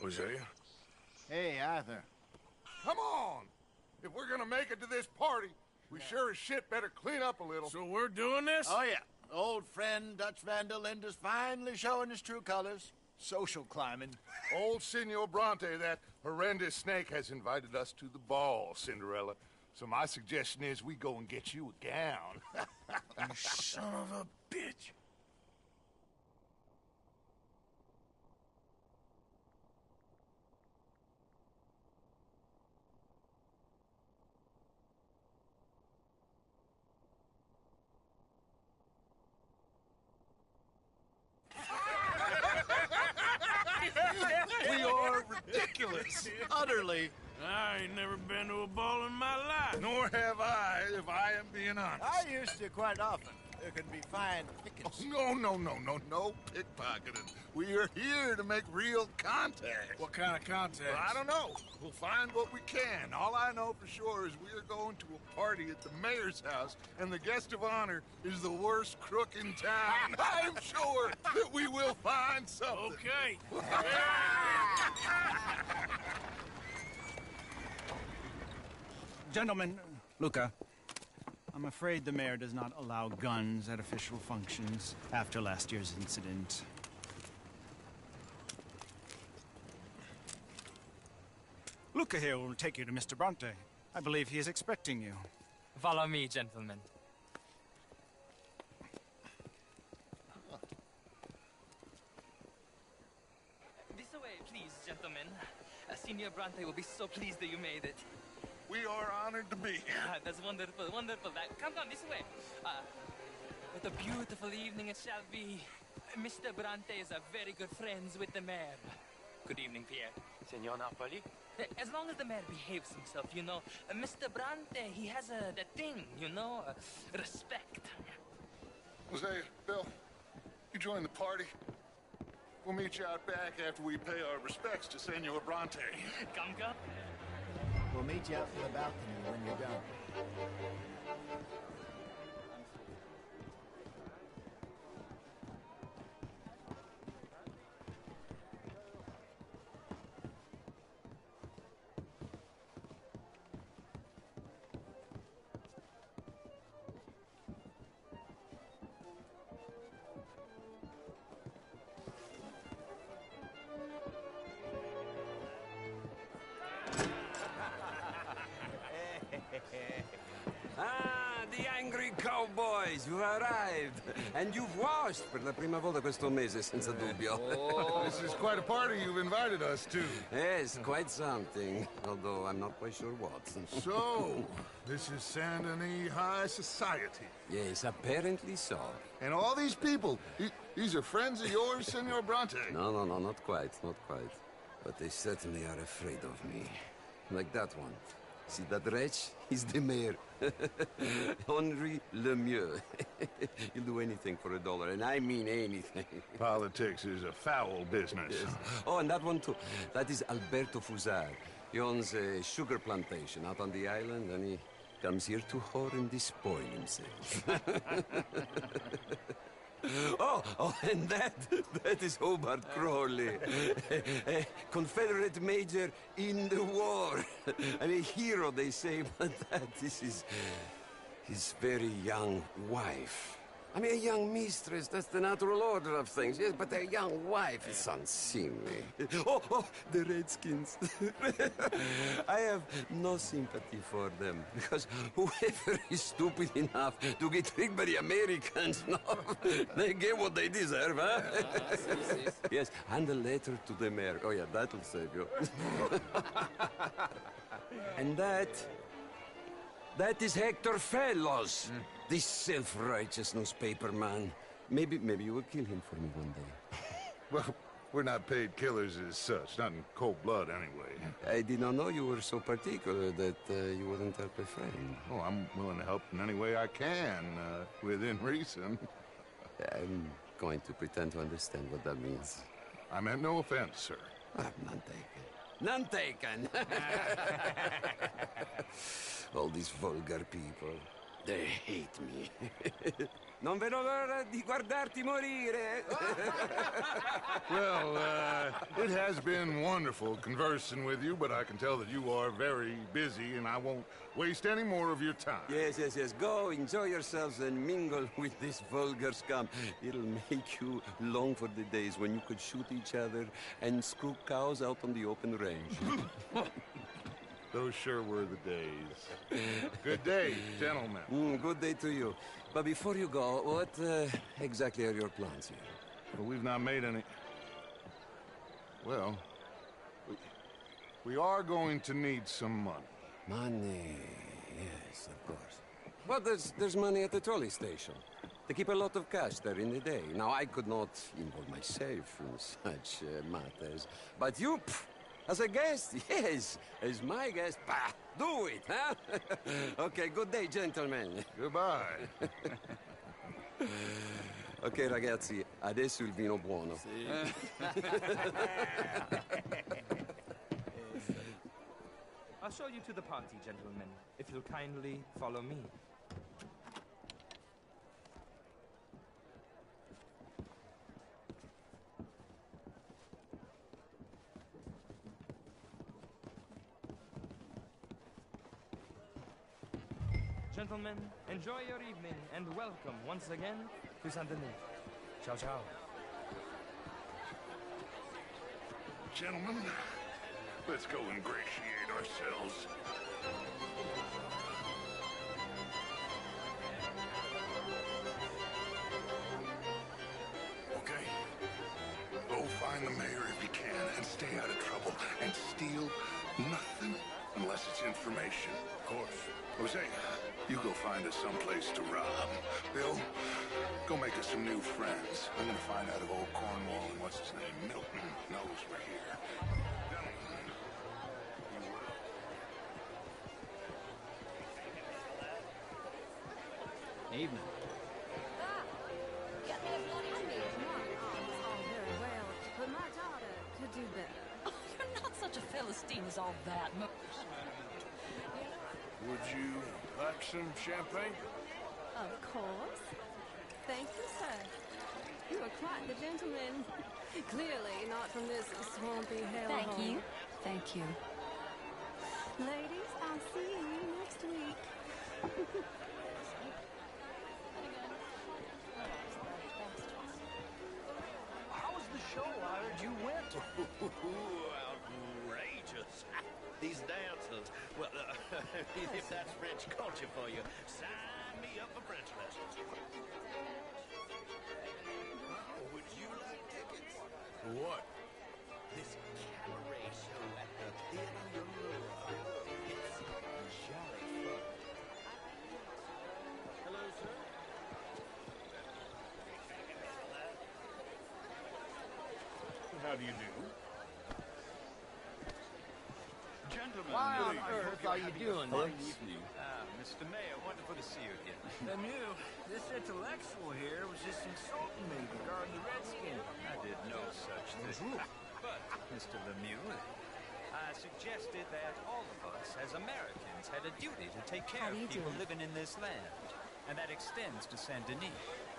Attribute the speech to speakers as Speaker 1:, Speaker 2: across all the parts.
Speaker 1: Hosea.
Speaker 2: Hey, Arthur.
Speaker 3: Come on! If we're gonna make it to this party, we sure as shit better clean up a little.
Speaker 1: So we're doing this?
Speaker 2: Oh, yeah. Old friend Dutch Van der Linde's finally showing his true colors. Social climbing.
Speaker 3: Old Senor Bronte, that horrendous snake, has invited us to the ball, Cinderella. So my suggestion is we go and get you a gown.
Speaker 1: You son of a bitch.
Speaker 2: We are ridiculous. Utterly.
Speaker 1: I ain't never been to a ball in my life.
Speaker 3: Nor have I, if I am being honest.
Speaker 2: I used to quite often. There can be fine pickings.
Speaker 3: No pickpocketing. We are here to make real contact.
Speaker 1: What kind of contact?
Speaker 3: Well, I don't know. We'll find what we can. All I know for sure is we are going to a party at the mayor's house, and the guest of honor is the worst crook in town. I'm sure that we will find something.
Speaker 1: Okay.
Speaker 4: Gentlemen, Luca, I'm afraid the mayor does not allow guns at official functions after last year's incident. Luca here will take you to Mr. Bronte. I believe he is expecting you.
Speaker 5: Follow me, gentlemen. This way, please, gentlemen. Senior Bronte will be so pleased that you made it.
Speaker 3: We are honored to be here.
Speaker 5: That's wonderful, wonderful. Come this way. What a beautiful evening it shall be. Mr. Bronte is a very good friends with the mayor. Good evening, Pierre.
Speaker 6: Senor Napoli?
Speaker 5: As long as the mayor behaves himself, you know. Mr. Bronte, he has that thing, you know, respect.
Speaker 3: Jose, Bill, you join the party. We'll meet you out back after we pay our respects to Senor Bronte.
Speaker 5: Come.
Speaker 2: We'll meet you out in the balcony when you're done.
Speaker 6: Ah, the angry cowboys, you've arrived. And you've washed per la prima volta questo mese, senza dubbio.
Speaker 3: Oh, this is quite a party you've invited us to.
Speaker 6: Yes, quite something. Although I'm not quite sure what.
Speaker 3: So, this is Saint Denis High Society.
Speaker 6: Yes, apparently so.
Speaker 3: And all these people, these are friends of yours, Senor Bronte?
Speaker 6: No, not quite, not quite. But they certainly are afraid of me. Like that one. See that wretch? He's the mayor. Henri Lemieux. He'll do anything for $1, and I mean anything.
Speaker 3: Politics is a foul business.
Speaker 6: Yes. Oh, and that one too. That is Alberto Fusar. He owns a sugar plantation out on the island, and he comes here to whore and despoil himself. Oh, and that is Hobart Crawley, a Confederate major in the war, and a hero, they say, but that is his very young wife. I mean, a young mistress, that's the natural order of things, yes, but a young wife is unseemly. Oh, the Redskins. I have no sympathy for them, because whoever is stupid enough to get tricked by the Americans, no, they get what they deserve, huh? Yes, and a letter to the mayor. Oh, yeah, that'll save you. And that is Hector Fellows. This self-righteous newspaper man. Maybe you will kill him for me one day.
Speaker 3: Well, we're not paid killers as such, not in cold blood anyway.
Speaker 6: I did not know you were so particular that you wouldn't help a friend.
Speaker 3: Oh, I'm willing to help in any way I can, within reason.
Speaker 6: I'm going to pretend to understand what that means.
Speaker 3: I meant no offense, sir.
Speaker 6: None taken. None taken! All these vulgar people. They hate me. Non vedo l'ora di guardarti morire.
Speaker 3: Well, it has been wonderful conversing with you, but I can tell that you are very busy, and I won't waste any more of your time.
Speaker 6: Yes. Go, enjoy yourselves, and mingle with this vulgar scum. It'll make you long for the days when you could shoot each other and screw cows out on the open range.
Speaker 3: Those sure were the days. Good day, gentlemen.
Speaker 6: Good day to you. But before you go, what exactly are your plans here?
Speaker 3: Well, we've not made any... Well, we are going to need some money.
Speaker 6: Money, yes, of course. Well, there's money at the trolley station. They keep a lot of cash there in the day. Now, I could not involve myself in such matters. But you, as a guest, yes, as my guest, bah, do it, huh? Okay, good day, gentlemen.
Speaker 3: Goodbye.
Speaker 6: Ok, ragazzi, adesso il vino buono.
Speaker 5: I'll show you to the party, gentlemen, if you'll kindly follow me. Gentlemen, enjoy your evening and welcome once again to Saint-Denis. Ciao, ciao.
Speaker 3: Gentlemen, let's go ingratiate ourselves. Okay. Go find the mayor if you can and stay out of trouble and steal nothing unless it's information. Of course. Jose, you go find us someplace to rob. Bill, go make us some new friends. I'm gonna find out if old Cornwall and what's his name, Milton, knows we're here. Gentlemen, you will.
Speaker 4: Evening.
Speaker 7: Get me a bloody meal. All very well, but my daughter could do better.
Speaker 8: Oh, you're not such a Philistine as all that.
Speaker 1: Would you like some champagne?
Speaker 7: Of course. Thank you, sir. You are quite the gentleman. Clearly not from this swampy hellhole.
Speaker 8: Thank you. Thank you.
Speaker 7: Ladies, I'll see you next week.
Speaker 9: How was the show? I heard you went. Outrageous. These dancers. Well, if that's French culture for you, sign me up for French lessons. Would you like tickets?
Speaker 1: What?
Speaker 9: This cabaret show at the Theater It's jolly fun. Hello, sir.
Speaker 1: How do you do?
Speaker 9: Gentlemen,
Speaker 2: Why on earth are you doing this?
Speaker 4: Mr. Mayor, wonderful to see you again.
Speaker 1: Lemieux, this intellectual here was just insulting me regarding the Redskins.
Speaker 4: I did no such thing. But, Mr. Lemieux, I suggested that all of us, as Americans, had a duty to take care
Speaker 8: How do
Speaker 4: of
Speaker 8: you
Speaker 4: people
Speaker 8: do?
Speaker 4: living in this land. And that extends to Saint-Denis.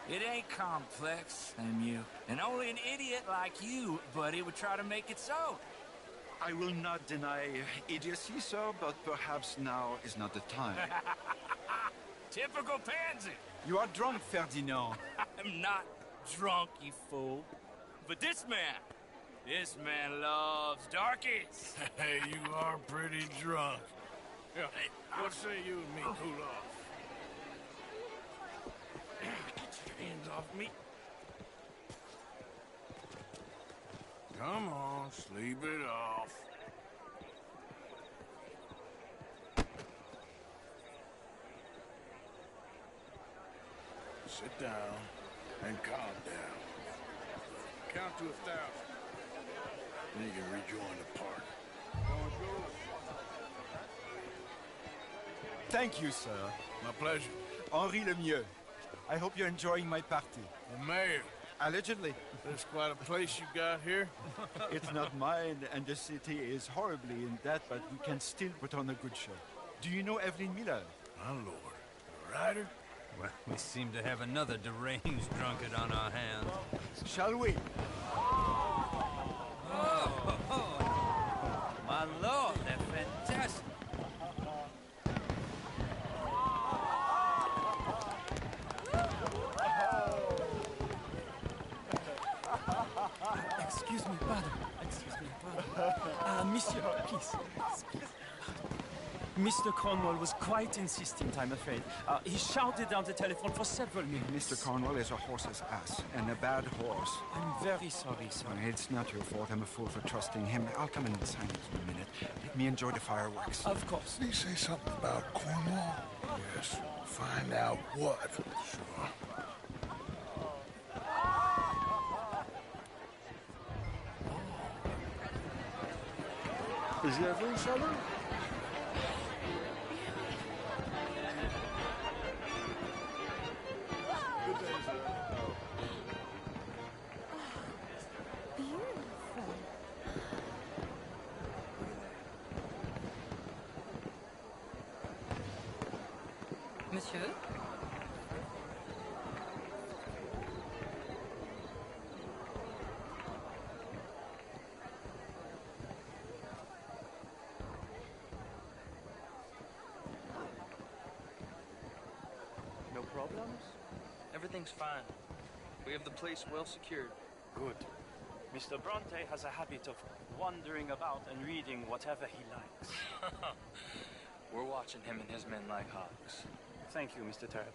Speaker 10: It ain't complex, Lemieux. And only an idiot like you, buddy, would try to make it so.
Speaker 11: I will not deny idiocy, sir, but perhaps now is not the time.
Speaker 10: Typical pansy.
Speaker 11: You are drunk, Ferdinand.
Speaker 10: I'm not drunk, you fool. But this man loves darkies.
Speaker 1: Hey, you are pretty drunk. Yeah, what say you and me cool off? Get your hands off me. Come on, sleep it off. Sit down and calm down. Count to 1,000. Then you can rejoin the party.
Speaker 11: Thank you, sir.
Speaker 1: My pleasure.
Speaker 11: Henri Lemieux. I hope you're enjoying my party.
Speaker 1: The mayor.
Speaker 11: Allegedly.
Speaker 1: There's quite a place you got here.
Speaker 11: It's not mine, and the city is horribly in debt, but we can still put on a good show. Do you know Evelyn Miller?
Speaker 1: My lord. Ryder?
Speaker 4: Well, we seem to have another deranged drunkard on our hands.
Speaker 2: Shall we?
Speaker 10: Oh, my lord, they're fantastic.
Speaker 12: Excuse me, pardon. Excuse me, pardon. Monsieur, please. Mr. Cornwall was quite insistent, I'm afraid. He shouted down the telephone for several minutes.
Speaker 11: Mr. Cornwall is a horse's ass, and a bad horse.
Speaker 12: I'm very sorry, sir.
Speaker 11: It's not your fault. I'm a fool for trusting him. I'll come in and sign it in a minute. Let me enjoy the fireworks.
Speaker 12: Of course.
Speaker 1: Did he say something about Cornwall? Yes. Find out what. Sure. Is that for something?
Speaker 8: Monsieur?
Speaker 13: No problems?
Speaker 5: Everything's fine. We have the place well secured.
Speaker 13: Good. Mr. Bronte has a habit of wandering about and reading whatever he likes.
Speaker 5: We're watching him and his men like hawks.
Speaker 13: Thank you, Mr. Turb.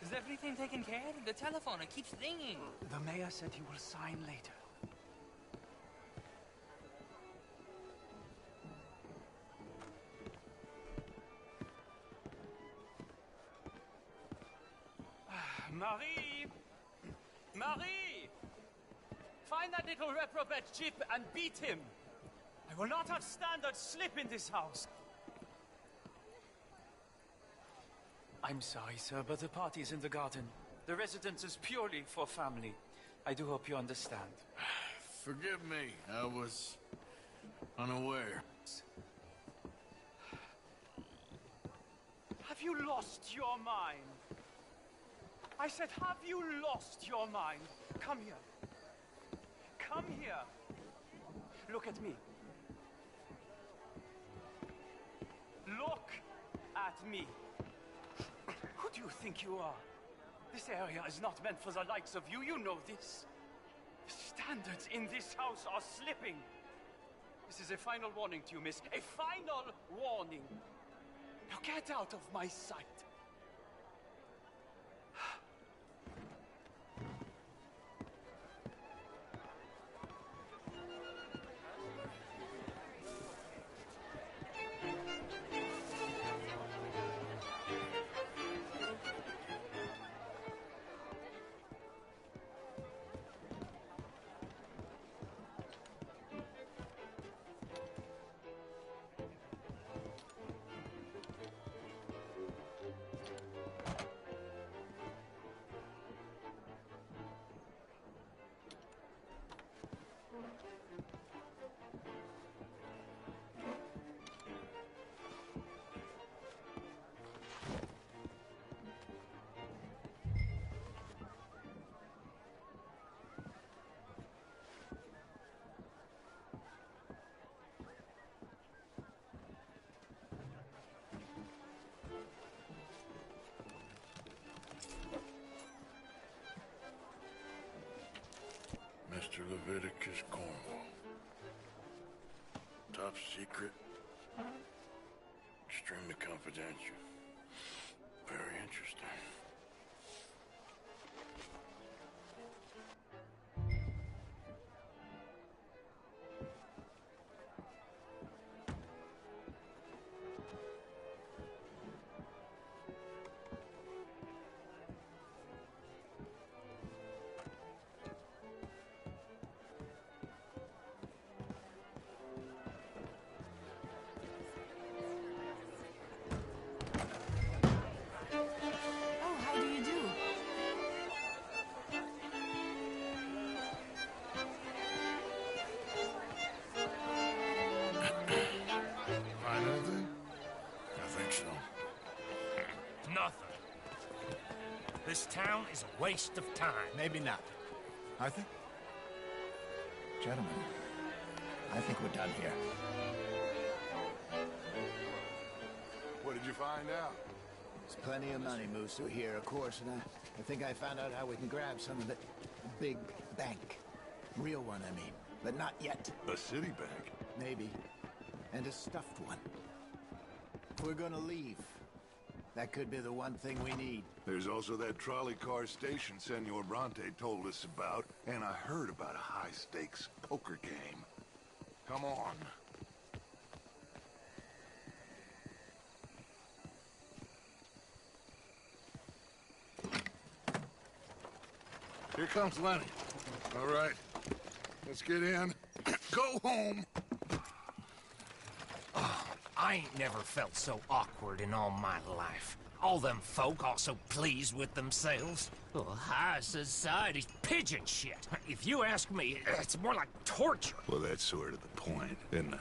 Speaker 5: Is everything taken care of? The telephone, it keeps ringing.
Speaker 13: The mayor said he will sign later.
Speaker 12: Marie! Marie! Find that little reprobate Jip and beat him! I will not have standard slip in this house! I'm sorry, sir, but the party is in the garden. The residence is purely for family. I do hope you understand.
Speaker 1: Forgive me. I was unaware.
Speaker 12: Have you lost your mind? I said, have you lost your mind? Come here. Come here. Look at me. Look at me. Who do you think you are? This area is not meant for the likes of you. You know this. The standards in this house are slipping. This is a final warning to you, miss. A final warning. Now get out of my sight.
Speaker 1: Mr. Leviticus Cornwall. Top secret. Extremely confidential. Very interesting.
Speaker 14: nothing. This town is a waste of time.
Speaker 2: Maybe not. Arthur? Gentlemen, I think we're done here.
Speaker 3: What did you find out?
Speaker 2: There's plenty of money moves through here, of course, and I think I found out how we can grab some of it. A big bank. Real one, I mean. But not yet.
Speaker 3: A city bank?
Speaker 2: Maybe. And a stuffed one. If we're gonna leave, that could be the one thing we need.
Speaker 3: There's also that trolley car station Senor Bronte told us about, and I heard about a high-stakes poker game. Come on. Here comes Lenny. All right, let's get in. Go home.
Speaker 14: Oh, I ain't never felt so awkward in all my life. All them folk all so pleased with themselves. Oh, high society's pigeon shit. If you ask me, it's more like torture.
Speaker 3: Well, that's sort of the point, isn't it?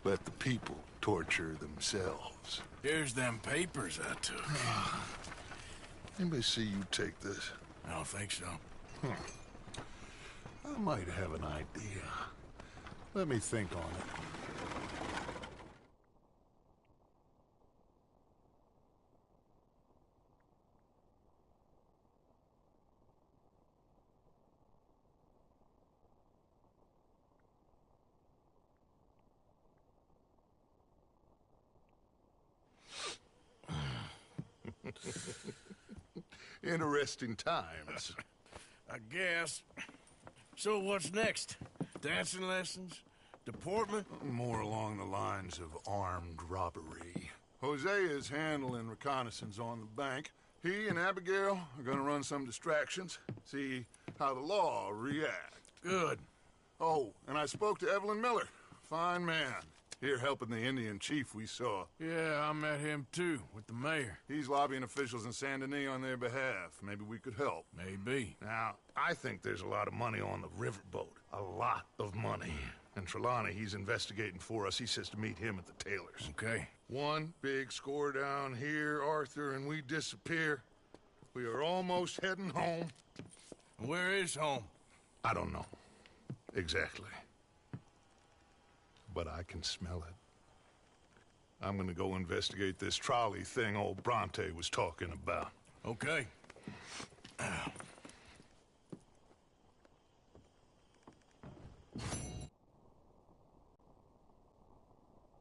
Speaker 3: Let the people torture themselves.
Speaker 1: Here's them papers I took.
Speaker 3: Anybody see you take this?
Speaker 1: I don't think so.
Speaker 3: I might have an idea. Let me think on it. Interesting times.
Speaker 1: I guess. So what's next? Dancing lessons? Deportment?
Speaker 3: More along the lines of armed robbery. Hosea is handling reconnaissance on the bank. He and Abigail are gonna run some distractions, see how the law reacts.
Speaker 1: Good.
Speaker 3: Oh, and I spoke to Evelyn Miller. Fine man. Here helping the Indian chief we saw.
Speaker 1: Yeah, I met him too, with the mayor.
Speaker 3: He's lobbying officials in Saint Denis on their behalf. Maybe we could help.
Speaker 1: Maybe.
Speaker 3: Now, I think there's a lot of money on the riverboat. A lot of money. And Trelawney, he's investigating for us. He says to meet him at the Taylor's.
Speaker 1: Okay.
Speaker 3: One big score down here, Arthur, and we disappear. We are almost heading home.
Speaker 1: Where is home?
Speaker 3: I don't know. Exactly. But I can smell it. I'm gonna go investigate this trolley thing old Bronte was talking about.
Speaker 1: Okay.